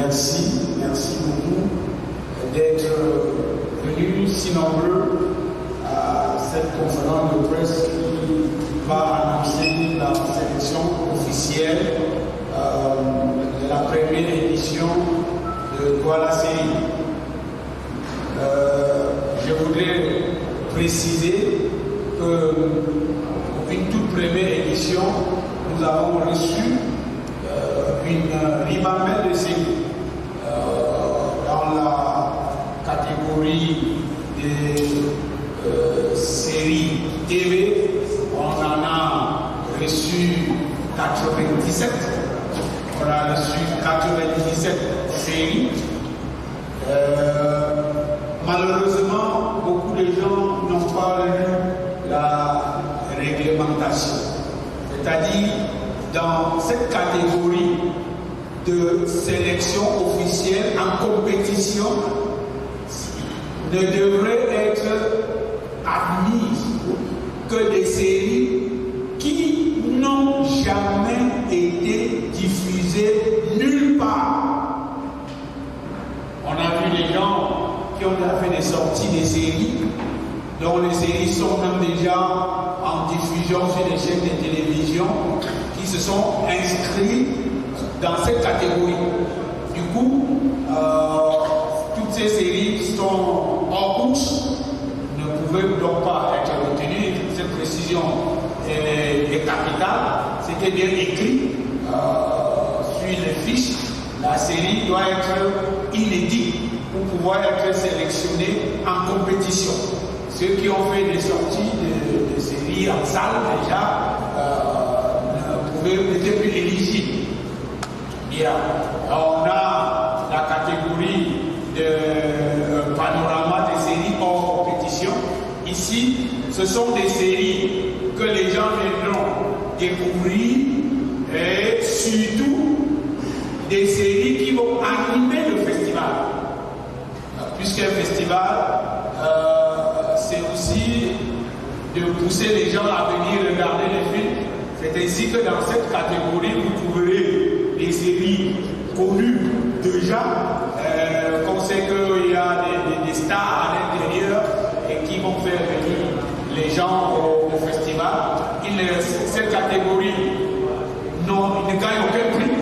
merci beaucoup d'être venus si nombreux à cette conférence de presse qui va annoncer la sélection officielle de la première édition de Douala Série. Je voudrais préciser que pour une toute première édition, nous avons reçu une ribambelle de séries dans la catégorie des séries TV. On en a reçu 97. On a reçu 97 séries. Malheureusement, beaucoup de gens n'ont pas lu la réglementation. C'est-à-dire, dans cette catégorie de sélection officielle en compétition, ne devrait être admise que des séries qui n'ont jamais été diffusées nulle part. On a vu les gens qui ont fait des sorties des séries, dont les séries sont même déjà en diffusion sur les chaînes de télévision, qui se sont inscrits dans cette catégorie. Du coup, toutes ces séries sont hors course, ne pouvaient donc pas être retenues. Cette précision est capitale. C'était bien écrit sur les fiches. La série doit être inédite pour pouvoir être sélectionnée en compétition. Ceux qui ont fait des sorties de séries en salle déjà n'étaient plus éligibles. Bien. On a la catégorie de panorama des séries hors compétition. Ici, ce sont des séries que les gens viendront découvrir et surtout des séries qui vont animer le festival. Puisqu'un festival, c'est aussi de pousser les gens à venir regarder les films. C'est ainsi que dans cette catégorie, vous trouverez des séries connues déjà. On sait qu'il y a des stars à l'intérieur et qui vont faire venir les gens au festival. Cette catégorie, non, ils ne gagnent aucun prix.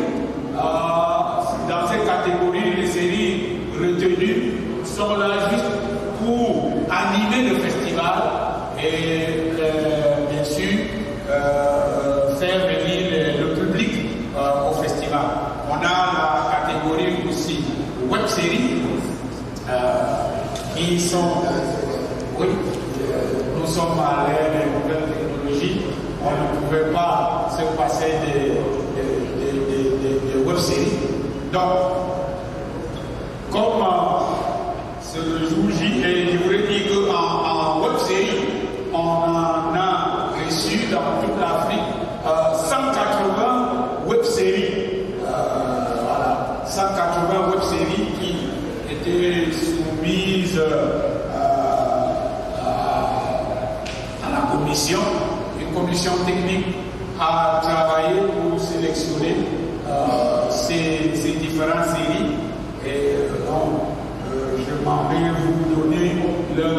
Dans cette catégorie, les séries retenues sont là juste pour animer le festival et bien sûr faire venir le public au festival. On a la catégorie aussi web séries qui sont, oui, nous sommes à l'ère des nouvelles technologies. On ne pouvait pas se passer des web séries. Donc, comme c'est le jour J, et je voudrais dire qu'en web série, on en a reçu dans toute l'Afrique 180 web séries. Voilà, 180 web séries qui étaient soumises à la commission. Une commission technique a travaillé pour sélectionner ces différentes séries. Et je m'en vais vous donner le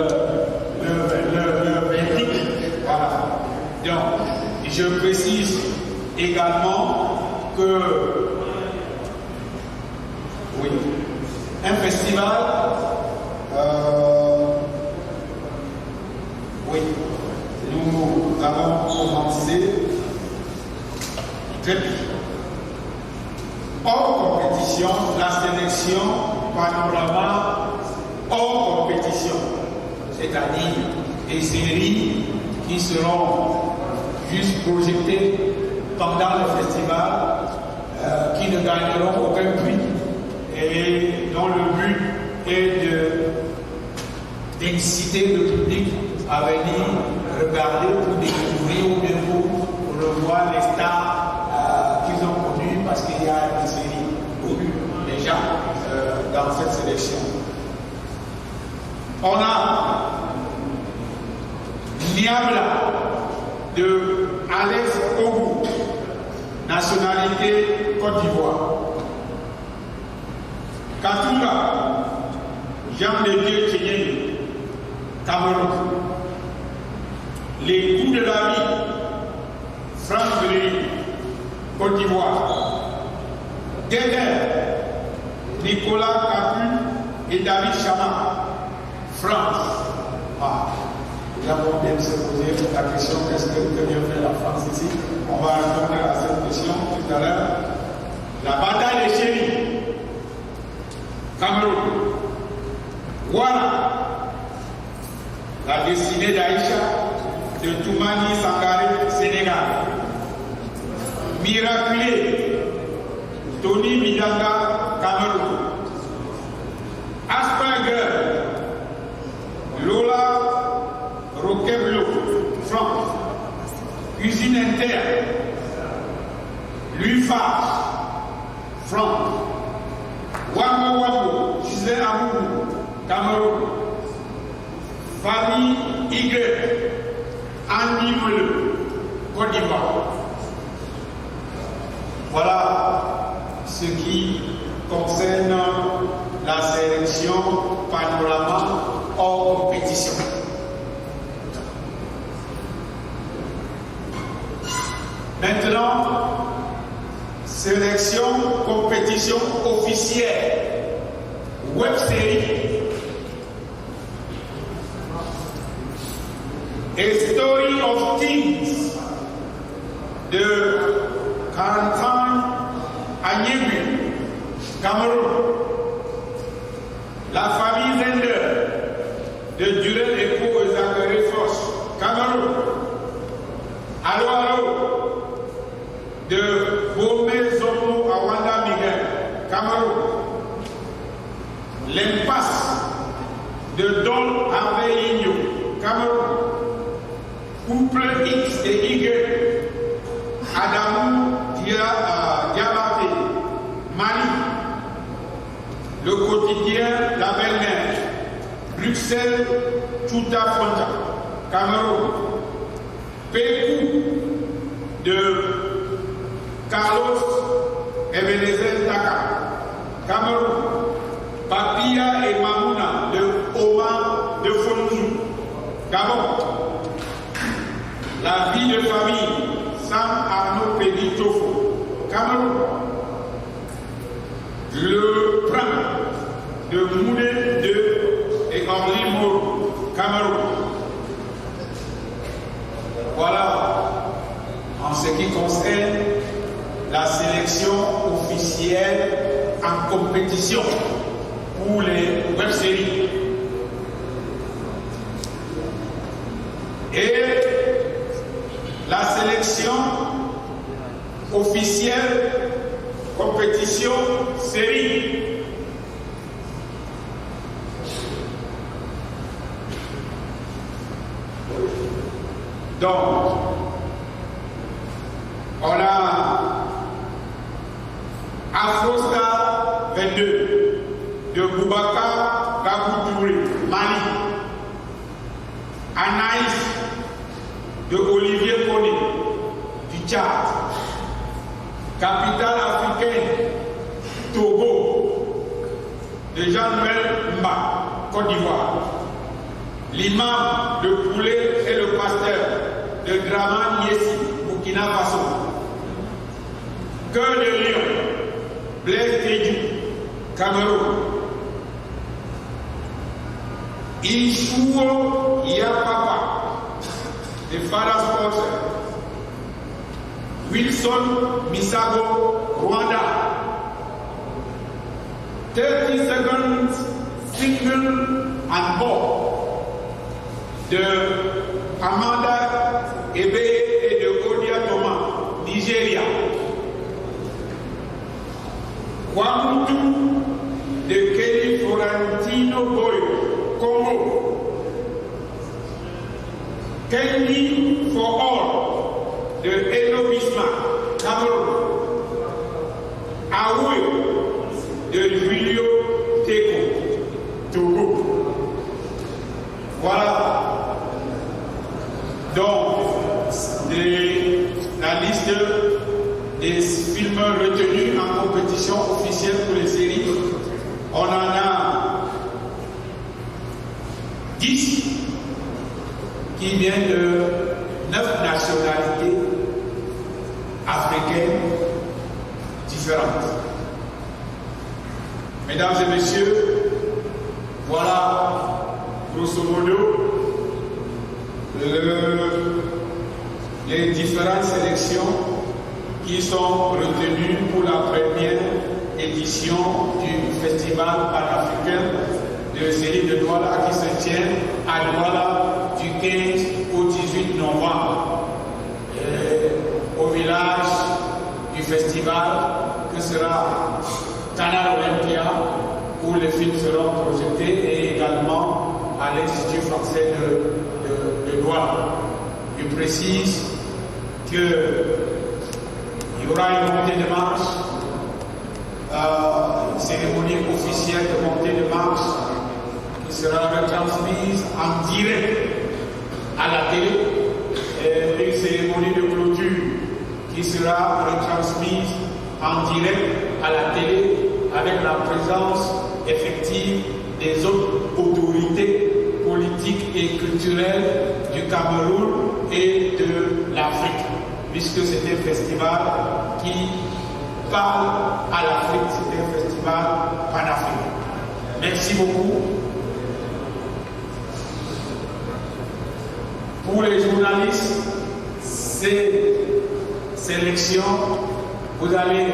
verdict. Voilà. Donc, je précise également que, oui, un festival, oui, nous avons commencé très vite. Hors compétition, la sélection panorama hors compétition, c'est-à-dire des séries qui seront juste projetées pendant le festival, qui ne gagneront aucun prix et dont le but est d'inciter le public à venir regarder pour découvrir ou bien pour revoir les stars qu'ils ont connues parce qu'il y a des séries connues déjà dans cette sélection. On a Niabla de Alex Ogou, nationalité Côte d'Ivoire. Katunga, Jean de Dieu Tchénier, Cameroun. Les coups de la vie, France Gréry, Côte d'Ivoire. Guéguer, Nicolas Capu et David Chama, France. Nous avons bien se poser la question qu'est-ce que vient faire la France ici? On va répondre à cette question tout à l'heure. La bataille des chéris, Cameroun. Voilà la destinée d'Aïcha, de Toumani Sangaré, Sénégal. Miraculé, Tony Midanga, Cameroun. Asperger, Lola Roqueblo, France. Cuisine interne, Lufas, France. Wamo Wamo, Gisèle Amourou, Cameroun. Famille Higuet, Andy Meleu, Côte d'Ivoire. Voilà ce qui concerne la sélection Panorama hors compétition. Maintenant, sélection compétition officielle, web série. A Story of Kings de Karantan Agnebu, Cameroun. La famille Zender de Durel Epo et Zachary Foch, Cameroun. Allo Allo de Bomé Zomo Awanda Miguel, Cameroun. L'impasse de Don Aveligno, Cameroun. Couple X et Y, Adamou Diabaté, Mali. Le quotidien La Belle-Mère, Bruxelles, Chouta Fronta, Cameroun. Pécou de Carlos Ebenezer Taka, Cameroun. Papilla et Mamouna de Omar de Fonzou, Gabon. La vie de famille, Sam Arnaud Péditofo, Cameroun. Le prince de Mounet de et Henri Moreau, Cameroun. Voilà en ce qui concerne la sélection officielle en compétition pour les web-séries. Et la sélection officielle compétition série. Donc, on a Afrostar 22 de Boubacar Gabou Touré, Mali. Anaïs de Olivier Koné, du Tchad. Capitale africaine, Togo, de Jean-Noël Mba, Côte d'Ivoire. L'imam de Poulet et le pasteur de Draman Yessi, Burkina Faso. Cœur de Lion, Blaise Tédou, Cameroun. Ishuo Yapapa, de Fada Sports. Wilson Misago, Rwanda. 30 seconds single and ball de Amanda Ebe et de Odia Thomas, Nigeria. Kwamutu de Kelly Florentino Boyo, Congo. Kenny for All de Eno Bismarck, Cameroun. Aoué de Julio Teko, Togo. Voilà. Donc, la liste des films retenus en compétition officielle pour les séries. On en a 10 qui viennent de 9 nationalités africaines différentes. Mesdames et messieurs, voilà grosso modo les différentes sélections qui sont retenues pour la première édition du Festival panafricain de série de Douala qui se tient à Douala du 15 au 18 novembre. Au village du festival que sera Canal Olympia où les films seront projetés et également à l'Institut français de Douala. Je précise qu'il y aura une montée de marche, une cérémonie officielle de montée de marche qui sera retransmise en direct à la télé et une cérémonie de clôture qui sera retransmise en direct à la télé avec la présence effective des autres autorités politiques et culturelles du Cameroun et de l'Afrique, puisque c'est un festival qui parle à l'Afrique, c'est un festival panafricain. Merci beaucoup. Pour les journalistes, ces sélections, vous allez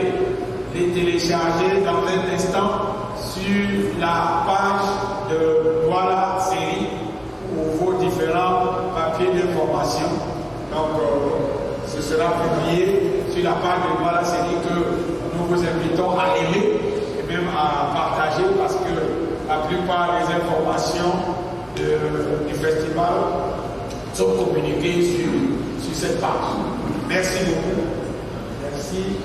les télécharger dans un instant sur la page de Douala Série pour vos différents papiers d'information. Donc, ce sera publié sur la page de Douala Série que nous vous invitons à aimer et même à partager parce que la plupart des informations du festival sont communiquées sur cette page. Merci beaucoup. Merci.